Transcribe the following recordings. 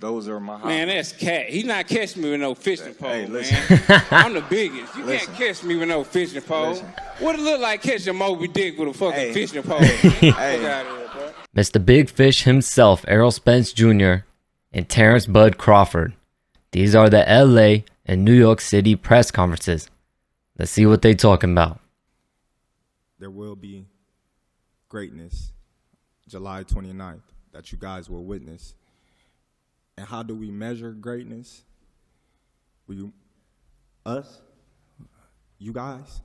Those are my hobbies. Man, that's cat. He not catching me with no fishing pole, Hey, listen. man. I'm the biggest. You Listen. can't catch me with no fishing pole. Listen. What it look like catching Moby Dick with a fucking Hey. fishing pole? Hey. Fuck out of here, bro. Mr. Big Fish himself, Errol Spence Jr., and Terence Bud Crawford. These are the LA and New York City press conferences. Let's see what they talking about. There will be greatness July 29th that you guys will witness. And how do we measure greatness? Us? You guys?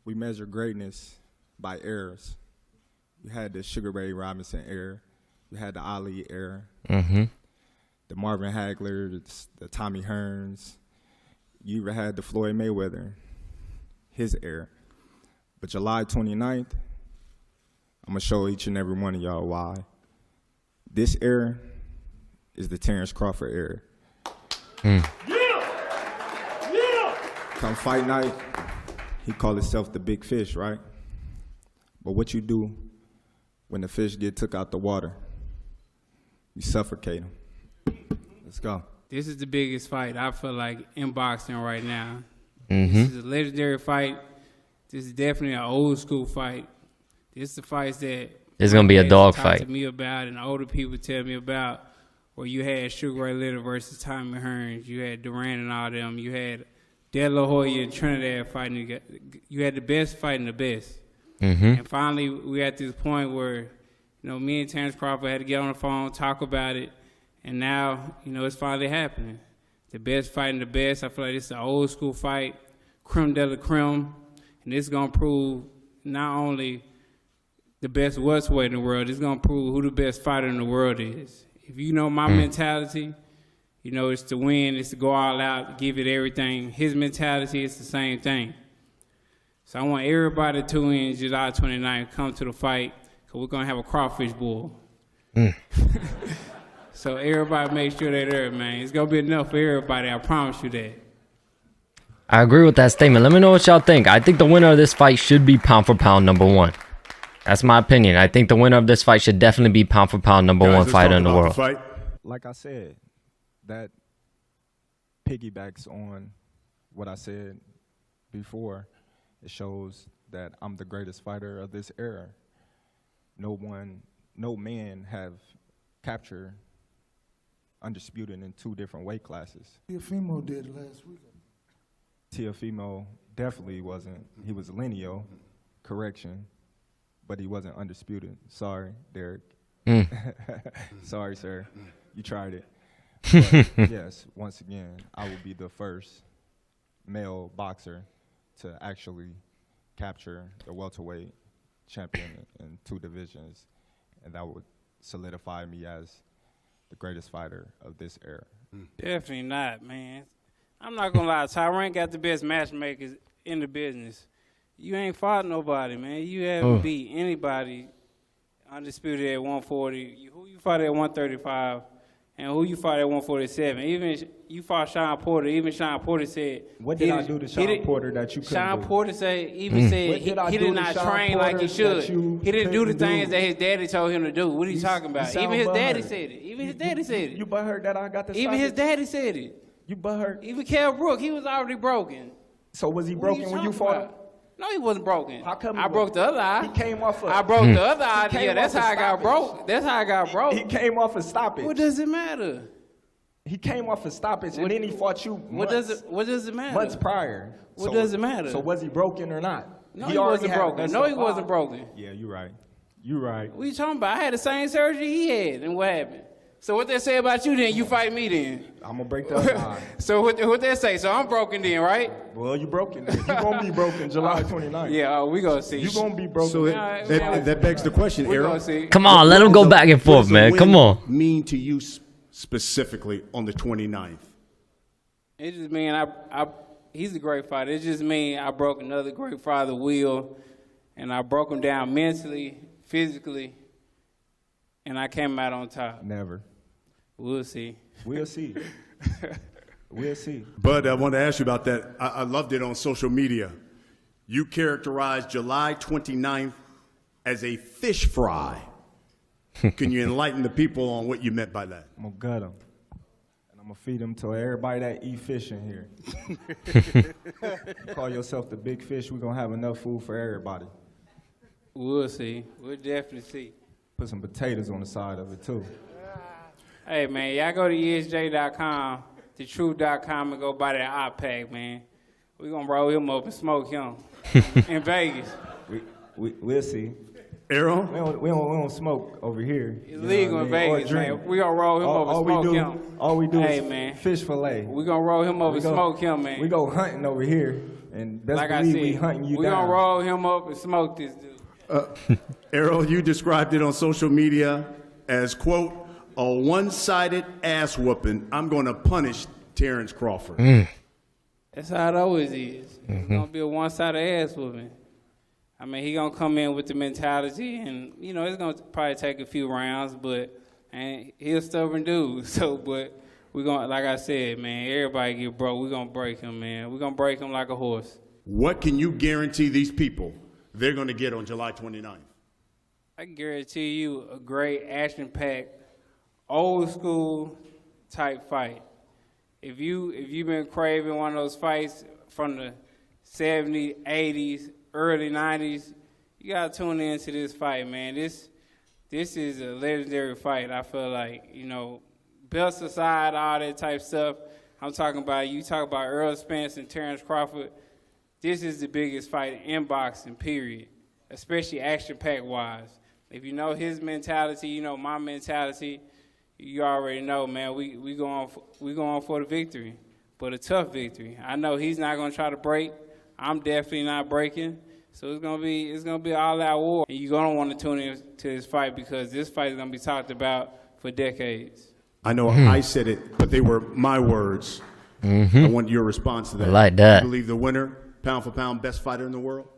We measure greatness by eras. You had the Sugar Ray Robinson era. You had the Ali era. The Marvin Hagler, the Tommy Hearns. You even had the Floyd Mayweather, his era. But July 29th, I'm going to show each and every one of y'all why. This era is the Terence Crawford era. Come fight night, he called himself the Big Fish, right? But what you do when the fish get took out the water, you suffocate him. Let's go. This is the biggest fight I feel like in boxing right now. Mm-hmm. This is a legendary fight. This is definitely an old school fight. This is the fights that It's going to be a dog talk fight. to me about and older people tell me about, where you had Sugar Ray Leonard versus Tommy Hearns. You had Durant and all them. You had De La Hoya and Trinidad fighting. You had the best fighting the best. And finally, we at this point where, me and Terence Crawford had to get on the phone, talk about it, and now, it's finally happening. The best fighting the best. I feel like this is an old school fight, creme de la creme, and this is going to prove not only the best welterweight in the world, it's going to prove who the best fighter in the world is. If you know my mentality, it's to win, it's to go all out, give it everything. His mentality is the same thing. So I want everybody to tune in July 29th, come to the fight, because we're going to have a crawfish boil. So everybody make sure they're there, man. It's going to be enough for everybody, I promise you that. I agree with that statement. Let me know what y'all think. I think the winner of this fight should be pound for pound number one. That's my opinion. I think the winner of this fight should definitely be pound for pound number one fighter in the world. Like I said, that piggybacks on what I said before. It shows that I'm the greatest fighter of this era. No man have captured undisputed in 2 different weight classes. Teofimo did last week. Teofimo definitely wasn't. He was lineal, correction, but he wasn't undisputed. Sorry, Derek. Sorry, sir. You tried it. But yes, once again, I will be the first male boxer to actually capture the welterweight champion in 2 divisions, and that would solidify me as the greatest fighter of this era. Definitely not, man. I'm not going to lie. Tyrant got the best matchmakers in the business. You ain't fought nobody, man. You haven't beat anybody undisputed at 140. Who you fought at 135 and who you fought at 147. Even you fought Sean Porter. Even Sean Porter said. What did I do to Sean Porter that you couldn't Sean do? Porter said he did not train like he should. He didn't do the things that his daddy told him to do. What are you talking about? Even his daddy said it. Even his daddy said it. You butthurt that I got the Even his daddy said it. You butthurt. Even Kell Brook, he was already broken. So was he broken when you fought him? No, he wasn't broken. How come I broke the other eye. He came off of. I broke the other eye. Yeah, that's how I got broke. That's how I got broke. He came off of stoppage. What does it matter? He came off of stoppage, and then he fought you months, What does it matter? months prior. What does it matter? So was he broken or not? No, he wasn't broken. No, he wasn't broken. Yeah, you're right. You're right. What are you talking about? I had the same surgery he had, and what happened? So what they say about you then? You fight me then? I'm gonna break the other eye. So what they say? So I'm broken then, right? Well, you broken. You're gonna be broken July 29th. Yeah, we gonna see. You're gonna be broken. So that begs the question, We Errol. gonna see. Come on, let him go back and What forth, does the man. win Come on. mean to you specifically on the 29th? It just mean he's a great fighter. It just mean I broke another great fighter, Will, and I broke him down mentally, physically, and I came out on top. Never. We'll see. We'll see. We'll see. Bud, I want to ask you about that. I loved it on social media. You characterized July 29th as a fish fry. Can you enlighten the people on what you meant by that? I'm gonna gut him. I'm gonna feed them to everybody that eat fish in here. Call yourself the big fish. We're gonna have enough food for everybody. We'll see. We'll definitely see. Put some potatoes on the side of it too. Hey, man, y'all go to ESJ.com, thetruth.com, and go buy that hot pack, man. We're going to roll him up and smoke him in Vegas. We'll see. Errol? We don't smoke over here. It's legal in Vegas, man. We're going to roll him up and smoke him. All we do hey, is man. fish fillet. We're going to roll him up and smoke him, man. We go hunting over here, and best like believe I said, we hunting you we're down. going to roll him up and smoke this dude. Errol, you described it on social media as, quote, a one-sided ass whooping. I'm going to punish Terence Crawford. That's how it always is. It's going to be a one-sided ass whooping. I mean, he going to come in with the mentality, and, you know, it's going to probably take a few rounds, but and he's a stubborn dude. So, but we're going to, like I said, man, everybody get broke. We're going to break him, man. We're going to break him like a horse. What can you guarantee these people they're going to get on July 29th? I can guarantee you a great action-packed, old-school type fight. If you've been craving one of those fights from the 70s, 80s, early 90s, you gotta tune into this fight, man. This is a legendary fight. I feel like, you know, belts aside, all that type stuff. I'm talking about, you talk about Errol Spence and Terence Crawford. This is the biggest fight in boxing, period. Especially action-packed wise. If you know his mentality, you know my mentality. You already know, man. We going for the victory, but a tough victory. I know he's not gonna try to break. I'm definitely not breaking. So it's gonna be an all-out war. And you're gonna want to tune in to this fight because this fight is gonna be talked about for decades. I know I said it, but they were my words. I want your response to that. I like that. You believe the winner, pound for pound, best fighter in the world?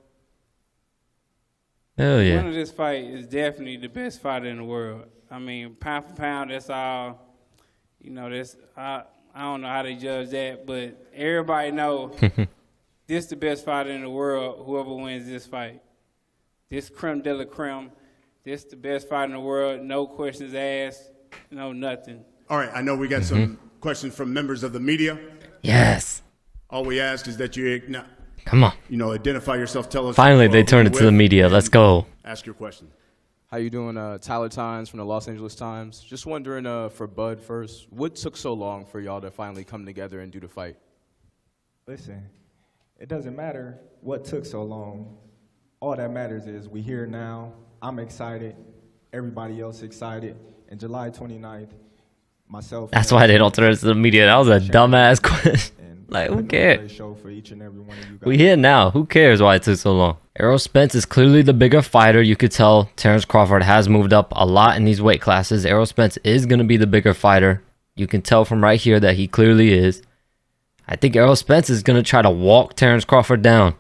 Hell The yeah. winner of this fight is definitely the best fighter in the world. I mean, pound for pound, that's all. You know, I don't know how they judge that, but everybody know this the best fighter in the world. Whoever wins this fight, this creme de la creme, this the best fighter in the world. No questions asked, no nothing. All right, I know we got some questions from members of the media. Yes. All we ask is that you, Come on. you know, identify yourself. Tell us. Finally, who they you're turned it to the with, media. and Let's go. Ask your question. How you doing? Tyler Tynes from the Los Angeles Times. Just wondering for Bud first, what took so long for y'all to finally come together and do the fight? Listen, it doesn't matter what took so long. All that matters is we here now. I'm excited. Everybody else excited. And July 29th, myself. That's why they don't turn it to the media. That was a dumbass question. And Like, who put on a cares? great show for each and every one of you guys. We here now. Who cares why it took so long? Errol Spence is clearly the bigger fighter. You could tell Terence Crawford has moved up a lot in these weight classes. Errol Spence is going to be the bigger fighter. You can tell from right here that he clearly is. I think Errol Spence is going to try to walk Terence Crawford down.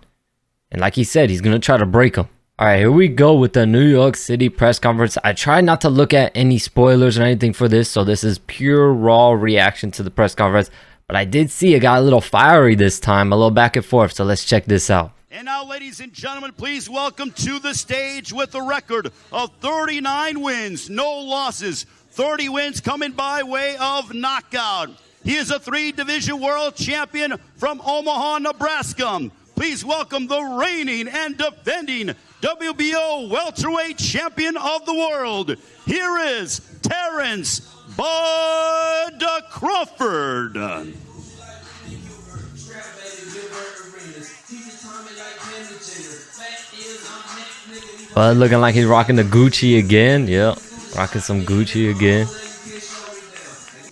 And like he said, he's going to try to break him. All right, here we go with the New York City press conference. I tried not to look at any spoilers or anything for this, so this is pure raw reaction to the press conference. But I did see it got a little fiery this time, a little back and forth, so let's check this out. And now, ladies and gentlemen, please welcome to the stage with a record of 39 wins, no losses, 30 wins coming by way of knockout. He is a 3-division world champion from Omaha, Nebraska. Please welcome the reigning and defending WBO welterweight champion of the world. Here is Terence Bud Crawford. Bud looking like he's rocking the Gucci again. Yep, rocking some Gucci again.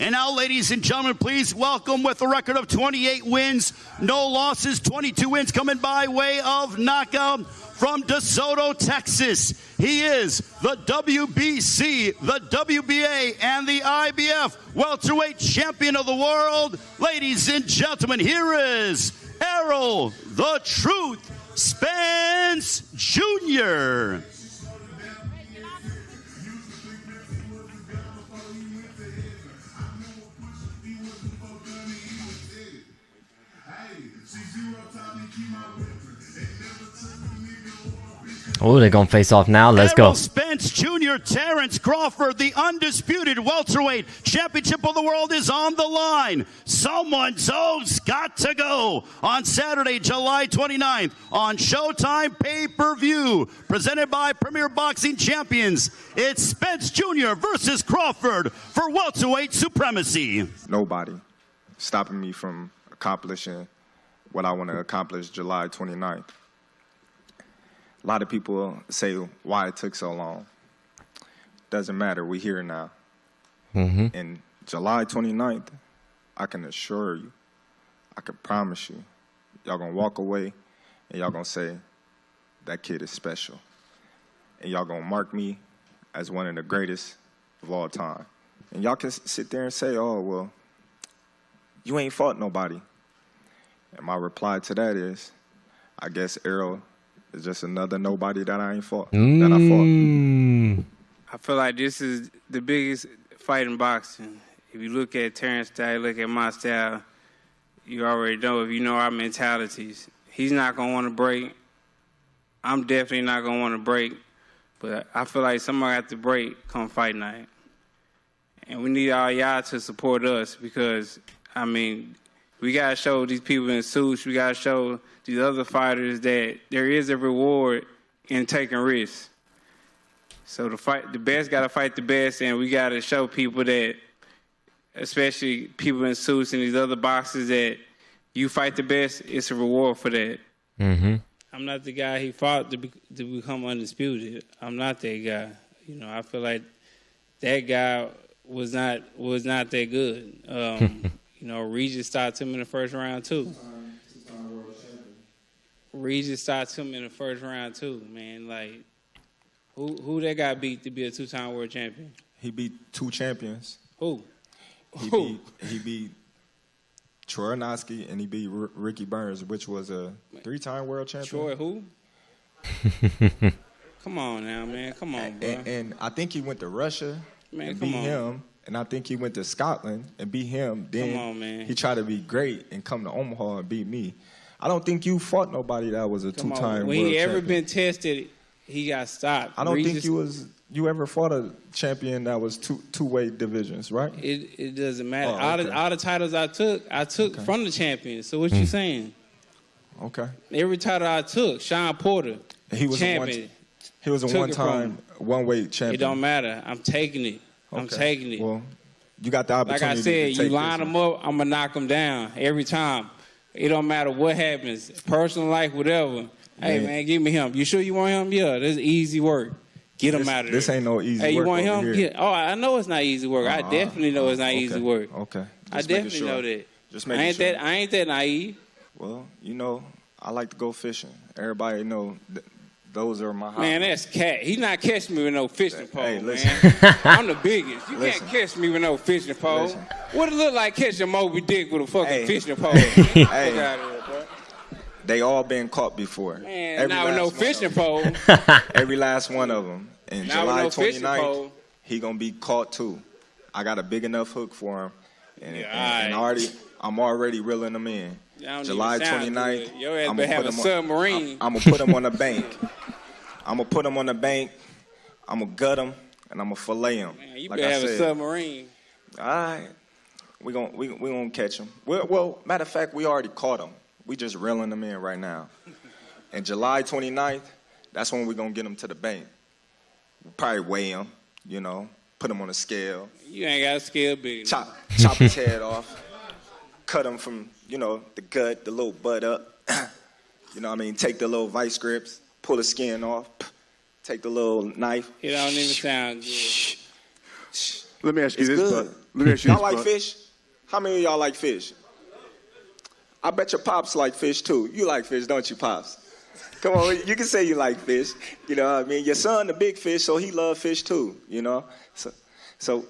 And now, ladies and gentlemen, please welcome with a record of 28 wins, no losses, 22 wins coming by way of knockout from DeSoto, Texas. He is the WBC, the WBA, and the IBF welterweight champion of the world. Ladies and gentlemen, here is Errol, the Truth, Spence Jr. Oh, they're going to face off now. Let's Errol go. Spence Jr. Jr. Terence Crawford, the undisputed welterweight championship of the world, is on the line. Someone's got to go on Saturday, July 29th on Showtime pay-per-view, presented by Premier Boxing Champions. It's Spence Jr. versus Crawford for welterweight supremacy. Nobody stopping me from accomplishing what I want to accomplish July 29th. A lot of people say why it took so long. Doesn't matter. We're here now. And July 29th, I can assure you, I can promise you, y'all going to walk away and y'all going to say, that kid is special. And y'all going to mark me as one of the greatest of all time. And y'all can sit there and say, oh, well, you ain't fought nobody. And my reply to that is, I guess Errol is just another nobody that I ain't fought, that I fought. I feel like this is the biggest fight in boxing. If you look at Terrence's style, look at my style, you already know, if you know our mentalities. He's not going to want to break. I'm definitely not going to want to break. But I feel like somebody got to break come fight night. And we need all y'all to support us because, I mean, we got to show these people in suits, we got to show these other fighters that there is a reward in taking risks. So the best got to fight the best, and we got to show people that, especially people in suits and these other boxers, that you fight the best, it's a reward for that. I'm not the guy he fought to become undisputed. I'm not that guy. You know, I feel like that guy was not that good. You know, Regis stopped him in the first round too. Regis stopped him in the first round too, man. Like, who that got beat to be a two-time world champion? He beat two champions. Who? He beat Troy Noski and he beat Ricky Burns, which was a three-time world champion. Troy who? Come on now, man. Come on, bro. And I think he went to Russia and come beat on. him. And I think he went to Scotland and beat him. Then Come on, man. he tried to be great and come to Omaha and beat me. I don't think you fought nobody that was a two-time world champion. When he ever been tested, he got stopped. I don't think you ever fought a champion that was two-way divisions, right? It doesn't matter. Oh, okay. All the titles I took from the champion. So what you saying? Okay. Every title I took, Sean Porter, He was champion. He was a Took it one-time one-weight champion. It don't matter. I'm taking it. I'm Okay. taking it. Well, you got the opportunity. Like I said, to take you line this them up, I'm going to knock them down every time. It don't matter what happens, personal life, whatever. Hey, man, give me him. You sure you want him? Yeah, this is easy work. Get him out of there. This ain't no easy Hey, you work want over him? here. Yeah. Oh, I know it's not easy work. I definitely know it's not easy work. Okay. I Just making definitely sure. know that. Just I making sure. ain't that naive. Well, you know, I like to go fishing. Everybody know those are my hobbies. Man, that's cat. He not catching me with no fishing pole, Hey, man. listen. I'm the biggest. You Listen. can't catch me with no fishing pole. Listen. What it look like catching Moby Dick with a fucking Hey. fishing pole? Hey. Fuck out of here, bro. They all been caught before. Man, not with no last one of fishing them. pole. Every last one of them. And Not with July no fishing 29th, pole. he gonna be caught too. I got a big enough hook for him, and, Yeah, and all right. I'm already reeling him in. That don't July even sound 29th, good. Your ass I'm better gonna have put a him submarine. I'm gonna put him on the bank. I'm gonna put him on the bank. I'm gonna gut him and I'm gonna fillet him. Man, you like better I have a said. submarine. All right, we gonna catch him. Well, matter of fact, we already caught him. We just reeling him in right now. And July 29th, that's when we're going to get him to the bank. We'll probably weigh him, you know, put him on a scale. You ain't got a scale big enough. Chop his head off. Cut him from, you know, the gut, the little butt up. You know what I mean? Take the little vice grips, pull the skin off. Take the little knife. It don't even sound good. Let me ask you It's this, good. bud. Let me ask you Y'all this, like bud. fish? How many of y'all like fish? I bet your pops like fish too. You like fish, don't you, pops? Come on, you can say you like fish. You know what I mean? Your son the big fish, so he love fish too, you know? So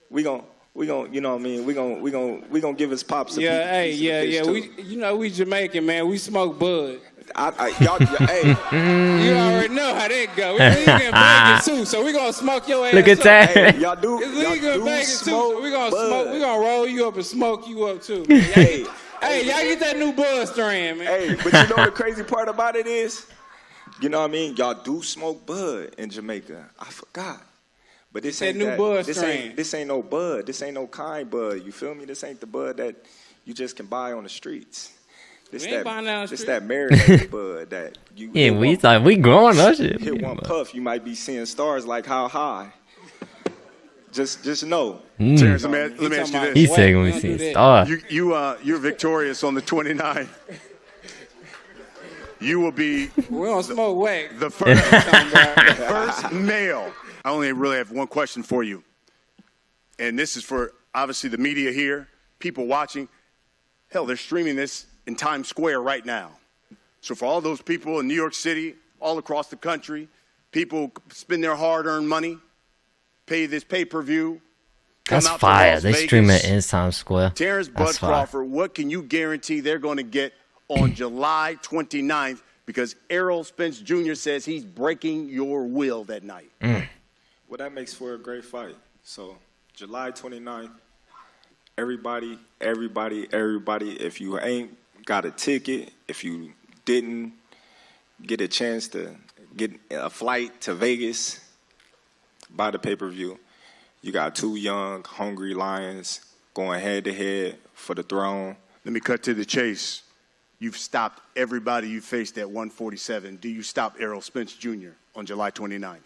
we gon' you know what I mean? We gon' give his pops a piece of fish too. We Jamaican, man. We smoke bud. Y'all, hey. You already know how that go. It's legal in Vegas too, so we gonna smoke your ass. Look at up. that. Hey, y'all do. It's y'all legal in do Vegas too, smoke so we gonna bud. smoke. We gonna roll you up and smoke you up too. Hey, Hey, y'all get that new bud strand, man. hey, but you know the crazy part about it is, you know what I mean? Y'all do smoke bud in Jamaica. I forgot. But this That ain't new that. bud This strain. ain't no bud. This ain't no kind bud. You feel me? This ain't the bud that you just can buy on the streets. This We ain't buying that on the this street. that marinated bud that you. Yeah, hit we growing that shit. hit one puff, you might be seeing stars like how high. Just know. Terence, let me ask you this. He's saying We we don't see do that. stars. You're victorious on the 29th. You will be We don't smoke wax. the first male. I only really have one question for you. And this is for, obviously, the media here, people watching. Hell, they're streaming this in Times Square right now. So for all those people in New York City, all across the country, people spend their hard-earned money, pay this pay-per-view. That's come out to fire. Las They Vegas. stream it in Times Square. Terrence That's Bud fire. Crawford, what can you guarantee they're going to get on July 29th? Because Errol Spence Jr. says he's breaking your will that night. Well, that makes for a great fight. So July 29th, everybody, if you ain't got a ticket, if you didn't get a chance to get a flight to Vegas, buy the pay-per-view. You got two young, hungry lions going head-to-head for the throne. Let me cut to the chase. You've stopped everybody you faced at 147. Do you stop Errol Spence Jr. on July 29th?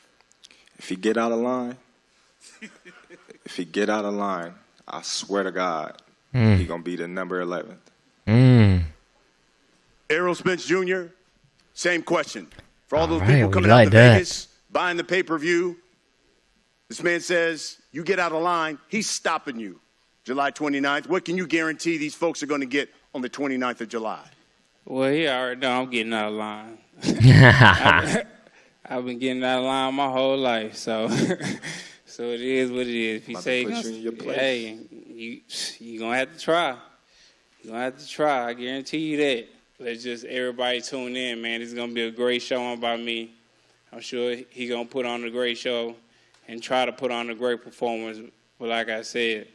If he get out of line, I swear to God, he gonna be the number 11th. Errol Spence Jr., same question. For all those right, people we coming like out to that. Vegas, buying the pay-per-view, this man says, you get out of line, he's stopping you. July 29th. What can you guarantee these folks are going to get on the 29th of July? Well, he already know I'm getting out of line. I've been getting out of line my whole life, so so it is what it is. If he About to say, put you in your place. hey, you gonna have to try. You gonna have to try. I guarantee you that. Let's just everybody tune in, man. It's gonna be a great showing by me. I'm sure he gonna put on a great show and try to put on a great performance. But like I said,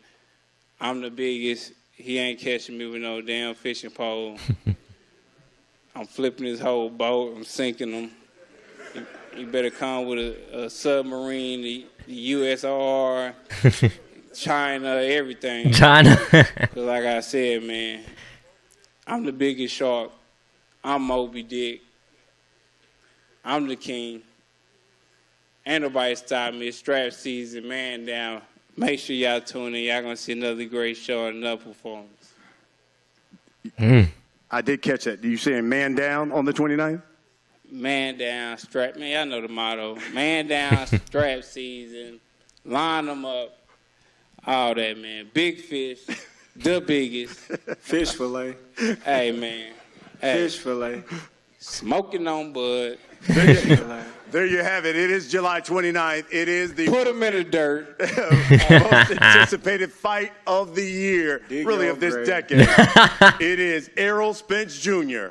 I'm the biggest. He ain't catching me with no damn fishing pole. I'm flipping his whole boat. I'm sinking him. You better come with a submarine, the USR, China, everything. China. 'Cause like I said, man, I'm the biggest shark. I'm Moby Dick. I'm the king. Ain't nobody stop me. It's strap season, man down. Make sure y'all tune in. Y'all gonna see another great show and another performance. I did catch that. You saying man down on the 29th? Man down, strap. Man, y'all know the motto. Man down, strap season. Line them up. All that, man. Big fish. The biggest. Fish fillet. Hey, man. Hey, Fish fillet. smoking on bud. There you have it. It is July 29th. It is the Put them in the dirt. most anticipated fight of the year, Dig really your of this grave. decade. It is Errol Spence Jr.,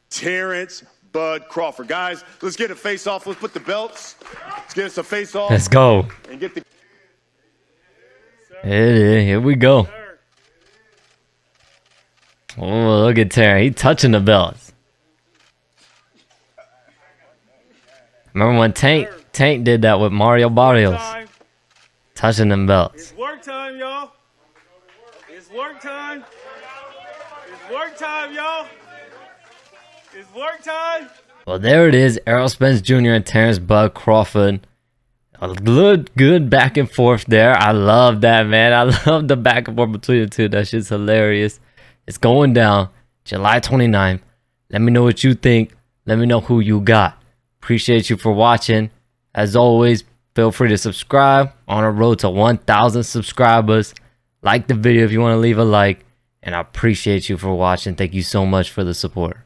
Terence Bud Crawford. Guys, let's get a face-off. Let's put the belts. Let's get us a face-off. Let's go. And get the... Here we go. Oh, look at Terry. He touching the belts. Remember when Tank did that with Mario Barrios? Touching them belts. It's work time, y'all. It's work time. It's work time, y'all. It's work time. Well, there it is. Errol Spence Jr. and Terence Bud Crawford. A good back and forth there. I love that, man. I love the back and forth between the two. That shit's hilarious. It's going down July 29th. Let me know what you think. Let me know who you got. Appreciate you for watching. As always, feel free to subscribe. On a road to 1,000 subscribers. Like the video if you want to leave a like. And I appreciate you for watching. Thank you so much for the support.